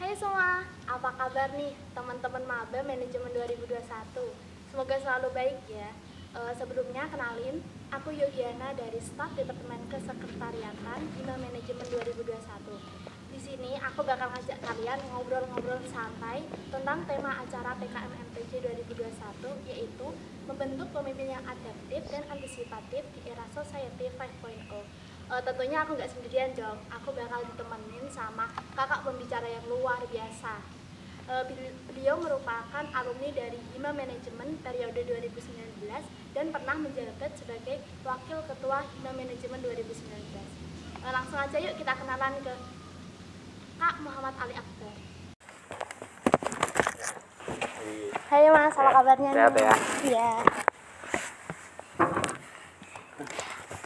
Hai semua, apa kabar nih teman-teman maba manajemen 2021? Semoga selalu baik ya. Sebelumnya kenalin, aku Yogiana dari staf Departemen Kesekretariatan Hima Manajemen 2021. Di sini aku bakal ngajak kalian ngobrol-ngobrol santai tentang tema acara PKM MTJ 2021, yaitu membentuk pemimpin yang adaptif dan antisipatif di era Society 5.0. Tentunya aku nggak sendirian dong, aku bakal ditemenin sama kakak pembicara yang luar biasa. Beliau merupakan alumni dari Hima Manajemen periode 2019 dan pernah menjabat sebagai Wakil Ketua Hima Manajemen 2019. Langsung aja yuk kita kenalan ke Kak Muhammad Ali Akbar. Hai Mas, apa kabarnya nih? Sehat ya? Iya.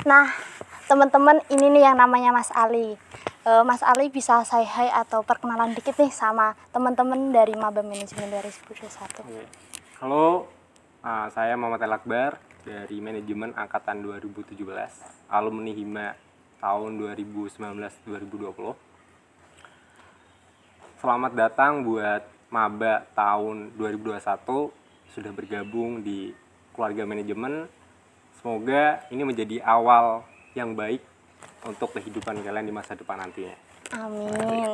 Nah, teman-teman, ini nih yang namanya Mas Ali. Mas Ali bisa say hi atau perkenalan dikit nih sama teman-teman dari Maba Manajemen 2021. Halo, saya Muhammad Ali Akbar dari Manajemen Angkatan 2017, alumni Hima tahun 2019-2020. Selamat datang buat Maba tahun 2021 sudah bergabung di keluarga manajemen. Semoga ini menjadi awal yang baik untuk kehidupan kalian di masa depan nantinya. Amin.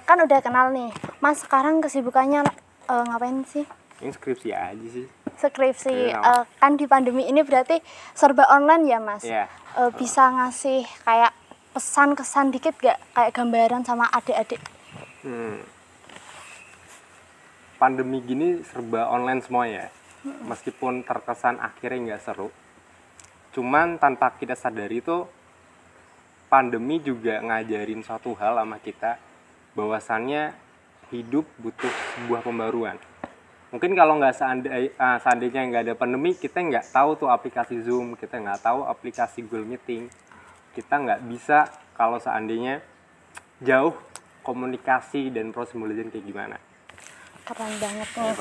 Kan udah kenal nih, Mas sekarang kesibukannya ngapain sih? Ini skripsi aja sih. Skripsi. Iya. Kan di pandemi ini berarti serba online ya Mas? Iya. Bisa ngasih kayak pesan kesan dikit gak? Kayak gambaran sama adik-adik? Pandemi gini serba online semua ya. Meskipun terkesan akhirnya nggak seru, cuman tanpa kita sadari itu pandemi juga ngajarin suatu hal sama kita, bahwasannya hidup butuh sebuah pembaruan. Mungkin kalau nggak seandainya nggak ada pandemi, kita nggak tahu tuh aplikasi Zoom, kita nggak tahu aplikasi Google Meeting, kita nggak bisa kalau seandainya jauh komunikasi dan proses belajar kayak gimana. Keren banget nih.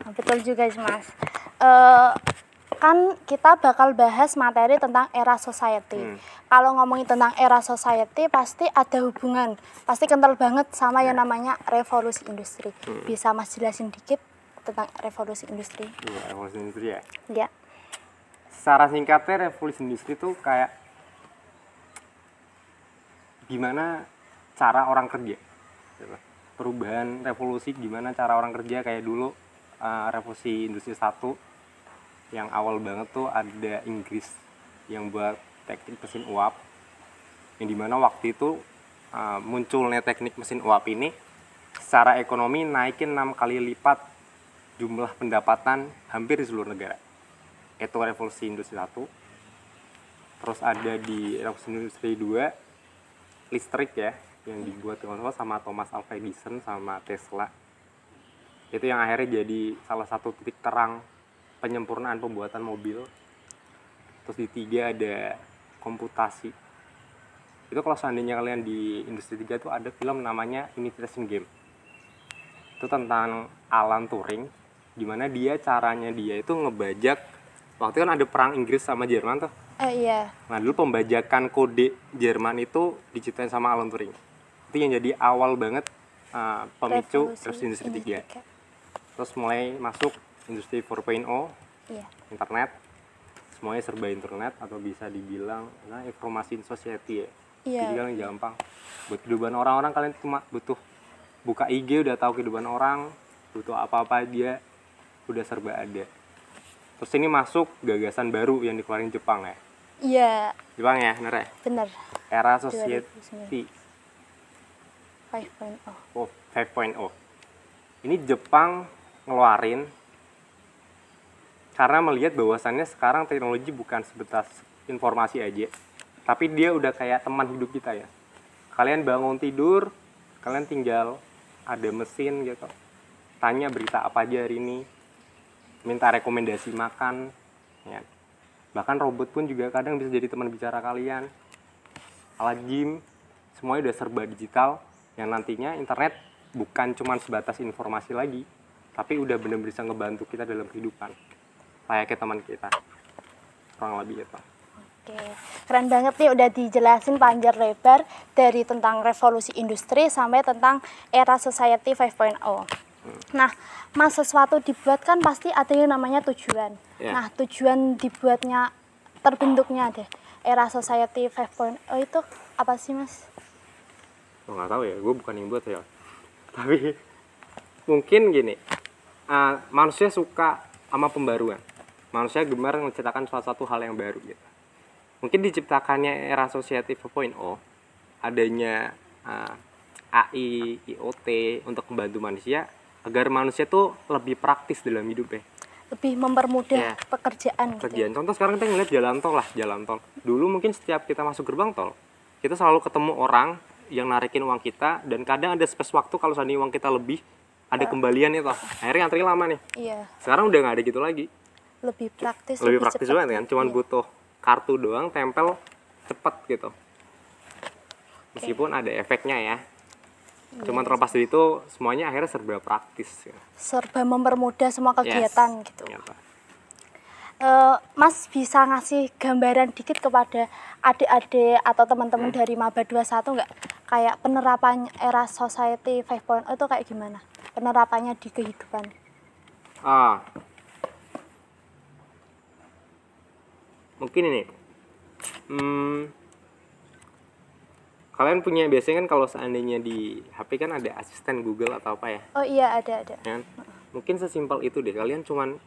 Nah, betul juga sih Mas. Kan kita bakal bahas materi tentang era society. Kalau ngomongin tentang era society pasti ada hubungan, pasti kental banget sama yang namanya revolusi industri. Bisa Mas jelasin dikit tentang revolusi industri? Revolusi industri ya? Ya. Secara singkatnya revolusi industri itu kayak gimana cara orang kerja. Perubahan revolusi gimana cara orang kerja kayak dulu revolusi industri 1 yang awal banget tuh ada Inggris yang buat teknik mesin uap, yang dimana waktu itu munculnya teknik mesin uap ini secara ekonomi naikin 6 kali lipat jumlah pendapatan hampir di seluruh negara. Itu revolusi industri 1. Terus ada di revolusi industri 2 listrik ya, yang dibuat sama Thomas Alva Edison sama Tesla. Itu yang akhirnya jadi salah satu titik terang penyempurnaan pembuatan mobil. Terus di 3 ada komputasi. Itu kalau seandainya kalian di industri 3 itu ada film namanya Imitation Game. Itu tentang Alan Turing, gimana caranya dia itu ngebajak. Waktu itu kan ada perang Inggris sama Jerman tuh. Iya. Nah dulu pembajakan kode Jerman itu diciptain sama Alan Turing. Itu yang jadi awal banget pemicu revolusi industri 3. Terus mulai masuk industri 4.0, iya. Internet, semuanya serba internet atau bisa dibilang informasi society ya. Iya. Jadi kalian gampang buat kehidupan orang-orang, kalian cuma butuh buka IG udah tahu kehidupan orang, butuh apa-apa dia udah serba ada. Terus ini masuk gagasan baru yang dikeluarin Jepang ya. Iya. Jepang ya, bener ya? Bener. Era society 5.0. 5.0. Ini Jepang ngeluarin karena melihat bahwasannya sekarang teknologi bukan sebatas informasi aja, tapi dia udah kayak teman hidup kita ya. Kalian bangun tidur, kalian tinggal ada mesin gitu, tanya berita apa aja hari ini, minta rekomendasi makan ya. Bahkan robot pun juga kadang bisa jadi teman bicara kalian. Alat gym, semuanya udah serba digital, yang nantinya internet bukan cuma sebatas informasi lagi, tapi udah benar-benar bisa ngebantu kita dalam kehidupan layaknya teman kita, kurang lebih itu. Oke, keren banget nih udah dijelasin panjang lebar dari tentang revolusi industri sampai tentang era society 5.0. Nah, Mas, sesuatu dibuat kan pasti ada yang namanya tujuan. Ya. Nah, tujuan dibuatnya, terbentuknya deh era society 5.0 itu apa sih, Mas? Oh, nggak tahu ya, gue bukan yang buat ya. Tapi mungkin gini, manusia suka sama pembaruan. Manusia gemar menciptakan suatu hal yang baru gitu. Mungkin diciptakannya era society 4.0, adanya AI, IoT untuk membantu manusia agar manusia tuh lebih praktis dalam hidupnya. Lebih mempermudah pekerjaan gitu. Contoh sekarang kita ngeliat jalan tol. Dulu mungkin setiap kita masuk gerbang tol, kita selalu ketemu orang yang narikin uang kita, dan kadang ada space waktu kalau seandainya uang kita lebih, ada kembalian itu. Akhirnya antri lama nih. Iya. Sekarang udah nggak ada gitu lagi. Lebih praktis, Lebih praktis cepat, banget kan, cuman butuh kartu doang, tempel, cepet gitu. Meskipun ada efeknya ya. Cuman terlepas dari itu, semuanya akhirnya serba praktis ya. Serba mempermudah semua kegiatan gitu. Ternyata. Mas bisa ngasih gambaran dikit kepada adik-adik atau teman-teman dari Maba 21 nggak? Kayak penerapan era society 5.0 itu kayak gimana? Penerapannya di kehidupan. Mungkin ini. Kalian punya, biasanya kan kalau seandainya di HP kan ada asisten Google atau apa ya? Oh iya, ada. Kan? Mungkin sesimpel itu deh. Kalian cuman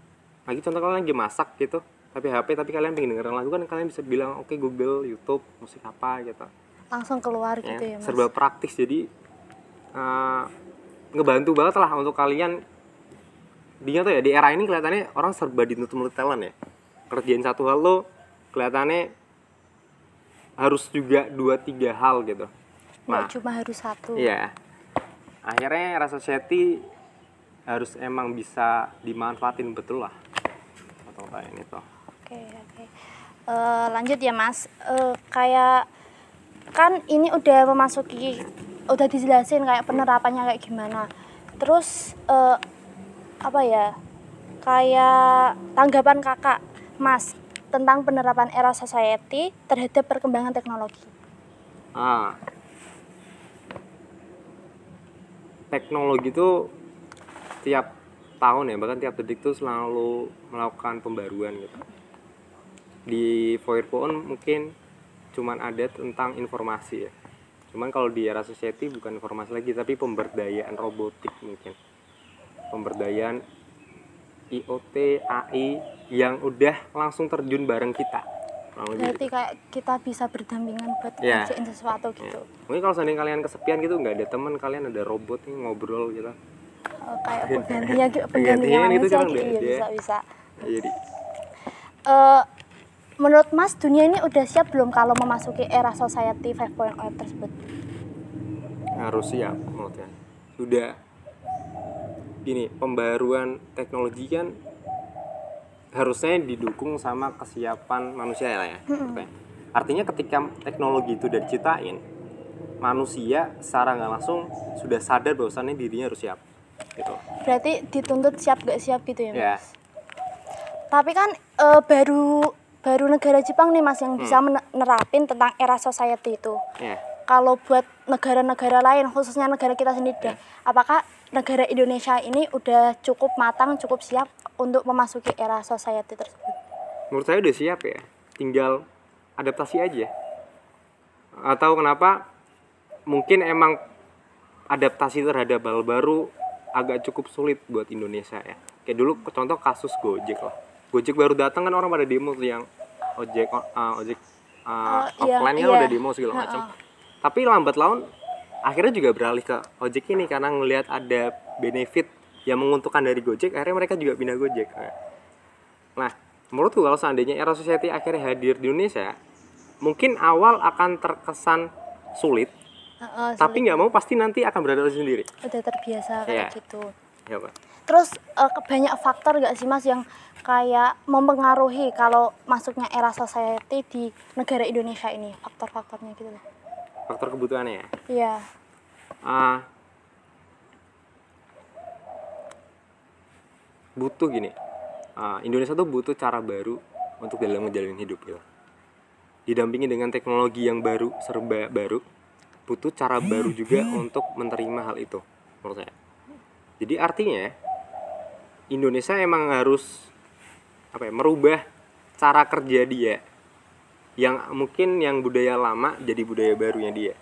contoh kalian lagi masak gitu, tapi HP, tapi kalian pengen dengerin lagu kan, kalian bisa bilang oke Google, YouTube, musik apa gitu. Langsung keluar gitu ya, Mas. Serba praktis, jadi ngebantu banget lah untuk kalian. Dia tuh ya, di era ini kelihatannya orang serba dituntut talent ya. Kerjain satu hal lo kelihatannya harus juga 2-3 hal gitu. Nggak cuma harus satu. Iya. Akhirnya era society harus emang bisa dimanfaatin betul lah. Atau kayak ini tuh. Oke. Lanjut ya, Mas. Kayak kan ini udah dijelasin kayak penerapannya kayak gimana. Terus kayak tanggapan kakak, Mas, tentang penerapan era society terhadap perkembangan teknologi. Teknologi itu tiap tahun ya, bahkan tiap detik tuh selalu melakukan pembaruan gitu. Di 4.0 mungkin cuman ada tentang informasi ya. Cuman kalau di era society bukan informasi lagi, tapi pemberdayaan robotik mungkin. Pemberdayaan IoT, AI yang udah langsung terjun bareng kita. Berarti kayak kita bisa berdampingan buat ngerjain sesuatu gitu. Mungkin kalau seandainya kalian kesepian gitu, nggak ada teman, kalian ada robot nih ngobrol gitu. Kayak penggantinya manusia gitu. Iya, bisa. Jadi menurut Mas, dunia ini udah siap belum kalau memasuki era society 5.0 tersebut? Harus siap menurutnya. Sudah gini, pembaruan teknologi kan harusnya didukung sama kesiapan manusia lah ya. Artinya ketika teknologi itu udah diciptain, manusia secara nggak langsung sudah sadar bahwasannya dirinya harus siap gitu. Berarti dituntut siap gak siap gitu ya, Mas? Yeah. Tapi kan baru negara Jepang nih, Mas, yang bisa menerapin tentang era society itu. Yeah. Kalau buat negara-negara lain, khususnya negara kita sendiri, apakah negara Indonesia ini udah cukup matang, cukup siap untuk memasuki era society tersebut? Menurut saya udah siap ya, tinggal adaptasi aja. Atau kenapa mungkin emang adaptasi terhadap hal baru agak cukup sulit buat Indonesia ya. Kayak dulu contoh kasus Gojek lah. Gojek baru datang kan orang pada demo tuh, yang ojek offline kan udah demo segala macam. Tapi lambat laun akhirnya juga beralih ke ojek ini karena ngelihat ada benefit yang menguntungkan dari Gojek, akhirnya mereka juga pindah Gojek. Nah, menurutku kalau seandainya era society akhirnya hadir di Indonesia, mungkin awal akan terkesan sulit, tapi nggak mau pasti nanti akan beradaptasi sendiri. Udah terbiasa kayak gitu. Ya, Pak. Terus banyak faktor nggak sih, Mas, yang kayak mempengaruhi kalau masuknya era society di negara Indonesia ini, faktor-faktornya gitu loh. Faktor kebutuhannya ya? Iya. Butuh gini, Indonesia tuh butuh cara baru untuk dalam menjalani hidup gitu. didampingi dengan teknologi yang baru, serba baru, butuh cara baru juga untuk menerima hal itu menurut saya. Jadi artinya Indonesia emang harus merubah cara kerja dia, yang mungkin yang budaya lama jadi budaya barunya dia.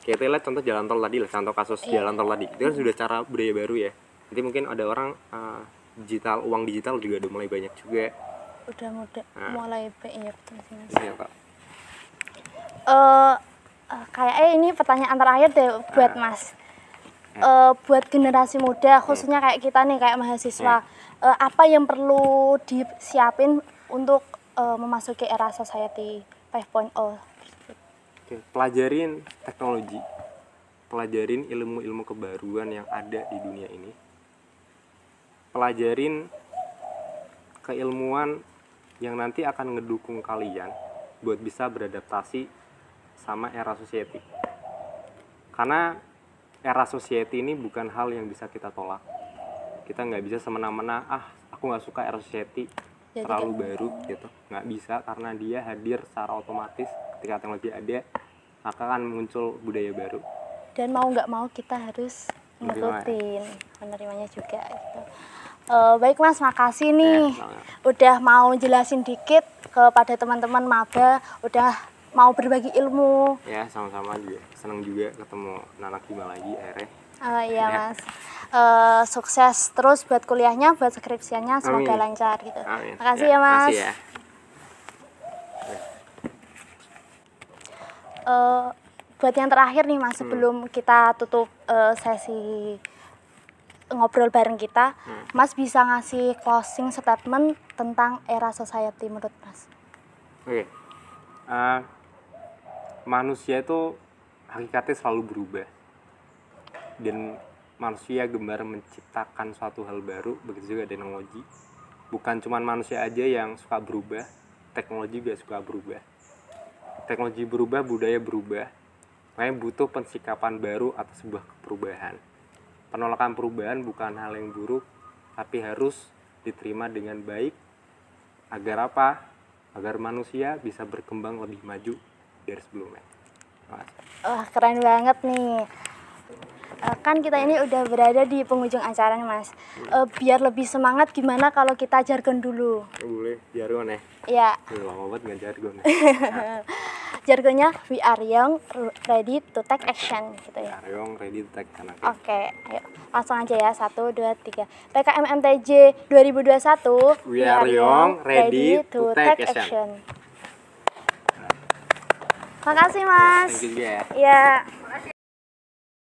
Kayak kita lihat contoh jalan tol tadi lah, contoh kasus jalan tol tadi, itu kan sudah cara budaya baru ya. Nanti mungkin ada orang uang digital juga udah mulai banyak juga. Udah mulai ya, betul sih Mas. Iya, Kak. Kayaknya ini pertanyaan terakhir deh buat Mas. Buat generasi muda khususnya kayak kita nih, kayak mahasiswa, apa yang perlu disiapin untuk memasuki era society 5.0? Oke, pelajarin teknologi, pelajarin ilmu-ilmu kebaruan yang ada di dunia ini, pelajarin keilmuan yang nanti akan ngedukung kalian buat bisa beradaptasi sama era society. Karena era society ini bukan hal yang bisa kita tolak. Kita nggak bisa semena-mena, aku nggak suka era society, terlalu baru gitu. Nggak bisa, karena dia hadir secara otomatis. Ketika teknologi ada, maka akan muncul budaya baru. Dan mau nggak mau kita harus ngikutin, menerimanya juga gitu. Baik Mas, makasih nih udah mau jelasin dikit kepada teman-teman maba, udah mau berbagi ilmu. Ya, sama-sama juga. Senang juga ketemu Nanak Bima lagi akhirnya. Iya Mas. Sukses terus buat kuliahnya, buat skripsiannya, semoga lancar gitu. Amin. Makasih ya Mas. Makasih ya. Buat yang terakhir nih Mas, sebelum kita tutup sesi ngobrol bareng kita, Mas bisa ngasih closing statement tentang era society menurut Mas? Oke. Manusia itu hakikatnya selalu berubah, dan manusia gemar menciptakan suatu hal baru. Begitu juga teknologi. Bukan cuma manusia aja yang suka berubah, teknologi juga suka berubah. Teknologi berubah, budaya berubah. Makanya butuh pensikapan baru atas sebuah perubahan. Penolakan perubahan bukan hal yang buruk, tapi harus diterima dengan baik. Agar apa? Agar manusia bisa berkembang lebih maju dari sebelumnya. Wah, keren banget nih. Kan kita ini udah berada di penghujung acara nih Mas. Biar lebih semangat, gimana kalau kita jargon dulu? Boleh, jargon ya? Iya. Lama banget nggak jargon. Jargonnya we are young, ready to take action gitu ya. We are young, ready to take action. Oke, ayo langsung aja ya, 1, 2, 3. PKMMTJ 2021. We are young, ready to take action. Makasih Mas. Thank you ya. Iya.